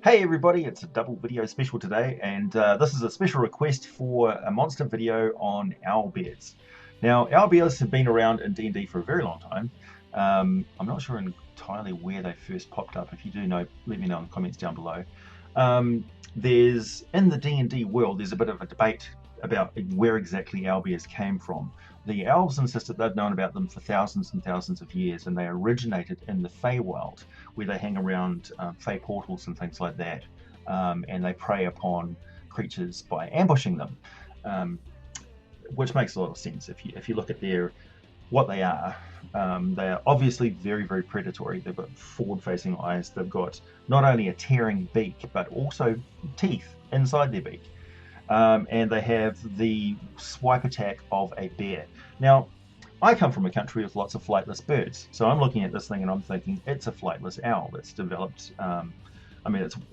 Hey everybody, it's a double video special today, and this is a special request for a monster video on owlbears. Now, owlbears have been around in D&D for a very long time. I'm not sure entirely where they first popped up. If you do know, let me know in the comments down below. In the D&D world, there's a bit of a debate about where exactly owlbears came from. The elves insist that they've known about them for thousands and thousands of years, and they originated in the Feywild, where they hang around Fey portals and things like that, and they prey upon creatures by ambushing them, which makes a lot of sense if you look at what they are. They are obviously very, very predatory. They've got forward-facing eyes. They've got not only a tearing beak, but also teeth inside their beak. And they have the swipe attack of a bear. Now, I come from a country with lots of flightless birds, so I'm looking at this thing and I'm thinking it's a flightless owl. It's developed.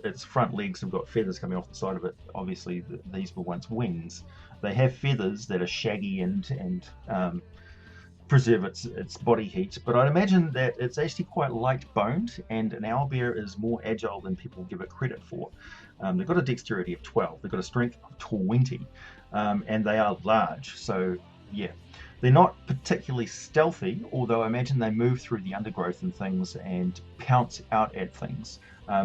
Its front legs have got feathers coming off the side of it. Obviously, these were once wings. They have feathers that are shaggy and preserve its body heat, but I'd imagine that it's actually quite light-boned, and an owlbear is more agile than people give it credit for. They've got a dexterity of 12, they've got a strength of 20, and they are large, so yeah. They're not particularly stealthy, although I imagine they move through the undergrowth and things and pounce out at things.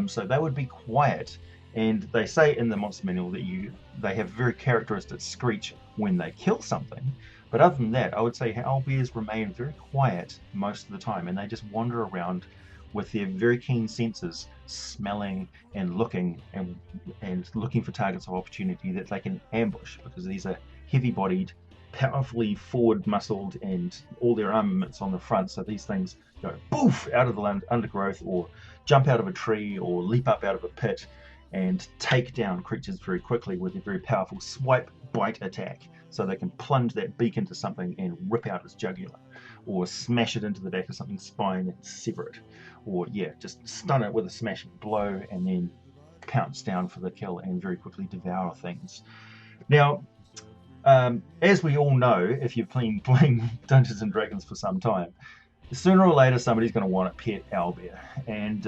So they would be quiet, and they say in the monster manual that they have very characteristic screech when they kill something. But other than that, I would say owlbears remain very quiet most of the time, and they just wander around with their very keen senses, smelling and looking and looking for targets of opportunity that they can ambush, because these are heavy-bodied, powerfully forward-muscled, and all their armaments on the front. So these things go boof out of the undergrowth, or jump out of a tree, or leap up out of a pit, and take down creatures very quickly with a very powerful swipe bite attack. So they can plunge that beak into something and rip out its jugular, or smash it into the back of something's spine and sever it, or yeah, just stun it with a smashing blow and then pounce down for the kill and very quickly devour things. Now, as we all know, if you've been playing Dungeons and Dragons for some time, sooner or later somebody's going to want a pet owlbear, and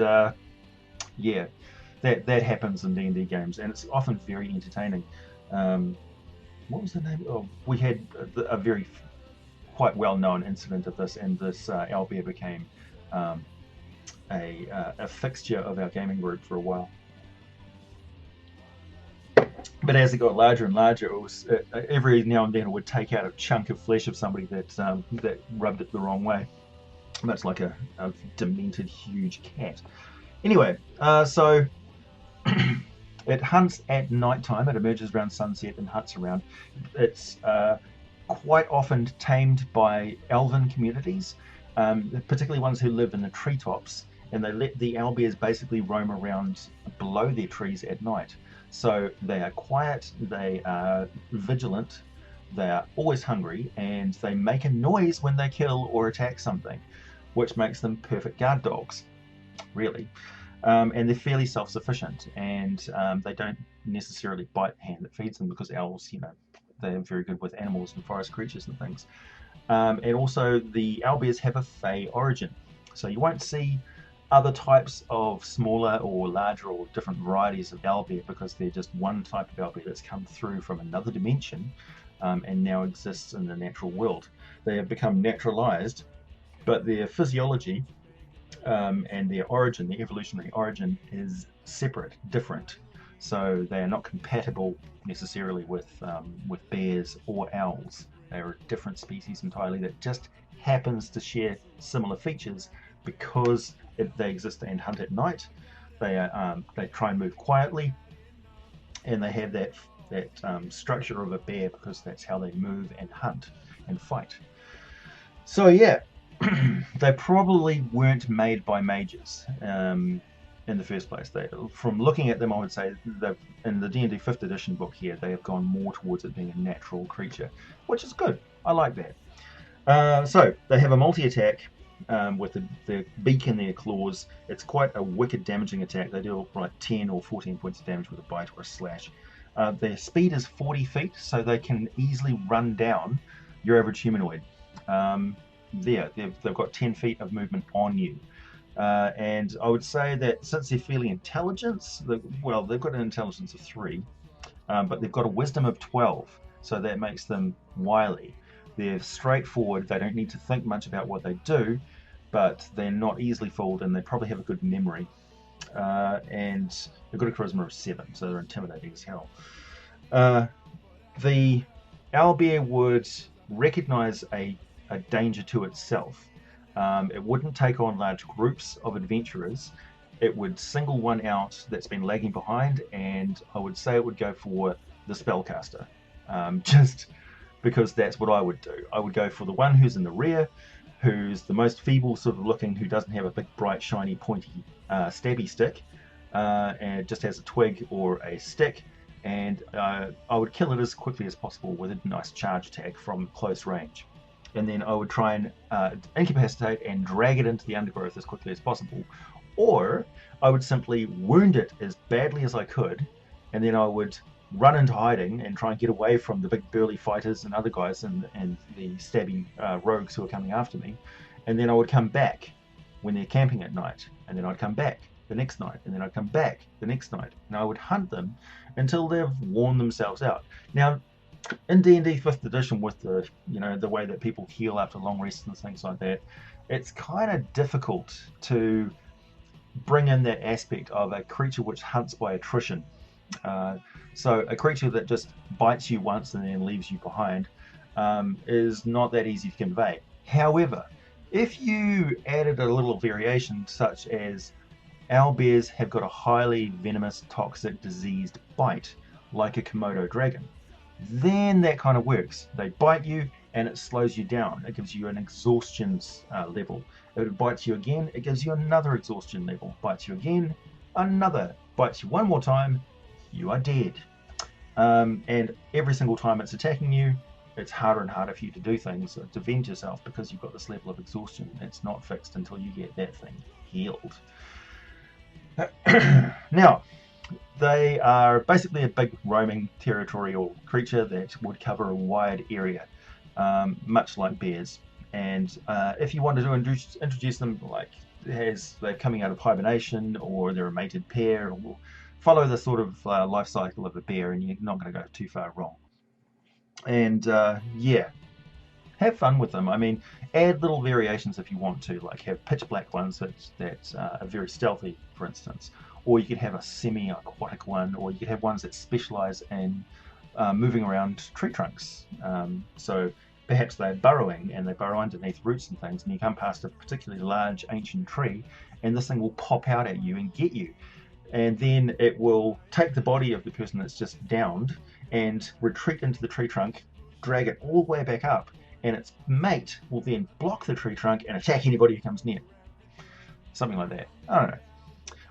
yeah, that happens in D&D games, and it's often very entertaining. What was the name? Oh, we had a very quite well-known incident of this, and this owlbear became a fixture of our gaming group for a while. But as it got larger and larger, it was every now and then it would take out a chunk of flesh of somebody that rubbed it the wrong way, much like a demented huge cat. Anyway, so it hunts at night time. It emerges around sunset and hunts around. It's quite often tamed by elven communities, particularly ones who live in the treetops, and they let the owlbears basically roam around below their trees at night. So they are quiet, they are vigilant, they are always hungry, and they make a noise when they kill or attack something, which makes them perfect guard dogs, really. And they're fairly self-sufficient, and they don't necessarily bite the hand that feeds them, because owls, they're very good with animals and forest creatures and things. And also, the owlbears have a Fey origin, so you won't see other types of smaller or larger or different varieties of owlbear, because they're just one type of owlbear that's come through from another dimension and now exists in the natural world. They have become naturalized, but their physiology and their origin, their evolutionary origin, is separate, different. So they are not compatible necessarily with bears or owls. They are a different species entirely that just happens to share similar features, because they exist and hunt at night. They try and move quietly, and they have that structure of a bear, because that's how they move and hunt and fight. So yeah, they probably weren't made by mages in the first place. From looking at them, I would say that in the D&D 5th edition book here, they have gone more towards it being a natural creature, which is good. I like that. So they have a multi-attack with the beak and their claws. It's quite a wicked damaging attack. They do like 10 or 14 points of damage with a bite or a slash. Their speed is 40 feet, so they can easily run down your average humanoid. They've got 10 feet of movement on you. And I would say that since they're fairly intelligent, well, they've got an intelligence of 3, but they've got a wisdom of 12, so that makes them wily. They're straightforward, they don't need to think much about what they do, but they're not easily fooled, and they probably have a good memory. And they've got a charisma of 7, so they're intimidating as hell. The owlbear would recognize a danger to itself. It wouldn't take on large groups of adventurers. It would single one out that's been lagging behind, and I would say it would go for the spellcaster, just because that's what I would do. I would go for the one who's in the rear, who's the most feeble sort of looking, who doesn't have a big, bright, shiny, pointy stabby stick, and just has a twig or a stick, and I would kill it as quickly as possible with a nice charge attack from close range. And then I would try and incapacitate and drag it into the undergrowth as quickly as possible. Or I would simply wound it as badly as I could, and then I would run into hiding and try and get away from the big burly fighters and other guys and the stabby rogues who are coming after me. And then I would come back when they're camping at night, and then I'd come back the next night, and then I'd come back the next night, and I would hunt them until they've worn themselves out. Now, in D&D 5th edition, with the the way that people heal after long rests and things like that, it's kind of difficult to bring in that aspect of a creature which hunts by attrition. So a creature that just bites you once and then leaves you behind is not that easy to convey. However, if you added a little variation, such as owlbears have got a highly venomous, toxic, diseased bite, like a Komodo dragon, then that kind of works. They bite you and it slows you down. It gives you an exhaustion level. If it bites you again, it gives you another exhaustion level. Bites you again, another. Bites you one more time, you are dead. And every single time it's attacking you, it's harder and harder for you to do things to defend yourself, because you've got this level of exhaustion that's not fixed until you get that thing healed. Now, they are basically a big roaming territorial creature that would cover a wide area, much like bears. And if you wanted to introduce them, like as they're coming out of hibernation, or they're a mated pair, or follow the sort of life cycle of a bear, and you're not going to go too far wrong. And yeah, have fun with them. I mean, add little variations if you want to, like have pitch black ones that are very stealthy, for instance. Or you could have a semi-aquatic one, or you could have ones that specialize in moving around tree trunks. So perhaps they're burrowing, and they burrow underneath roots and things, and you come past a particularly large ancient tree, and this thing will pop out at you and get you. And then it will take the body of the person that's just downed and retreat into the tree trunk, drag it all the way back up, and its mate will then block the tree trunk and attack anybody who comes near. Something like that. I don't know.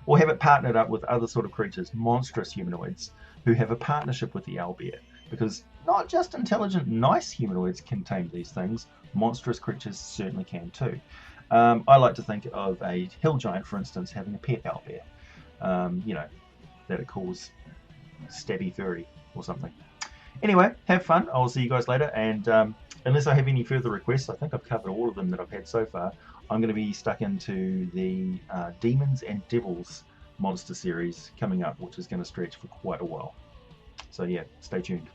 Or have it partnered up with other sort of creatures, monstrous humanoids, who have a partnership with the owlbear. Because not just intelligent, nice humanoids can tame these things, monstrous creatures certainly can too. I like to think of a hill giant, for instance, having a pet owlbear. That it calls Stabby Furry or something. Anyway, have fun. I'll see you guys later. And unless I have any further requests, I think I've covered all of them that I've had so far. I'm going to be stuck into the Demons and Devils monster series coming up, which is going to stretch for quite a while. So yeah, stay tuned.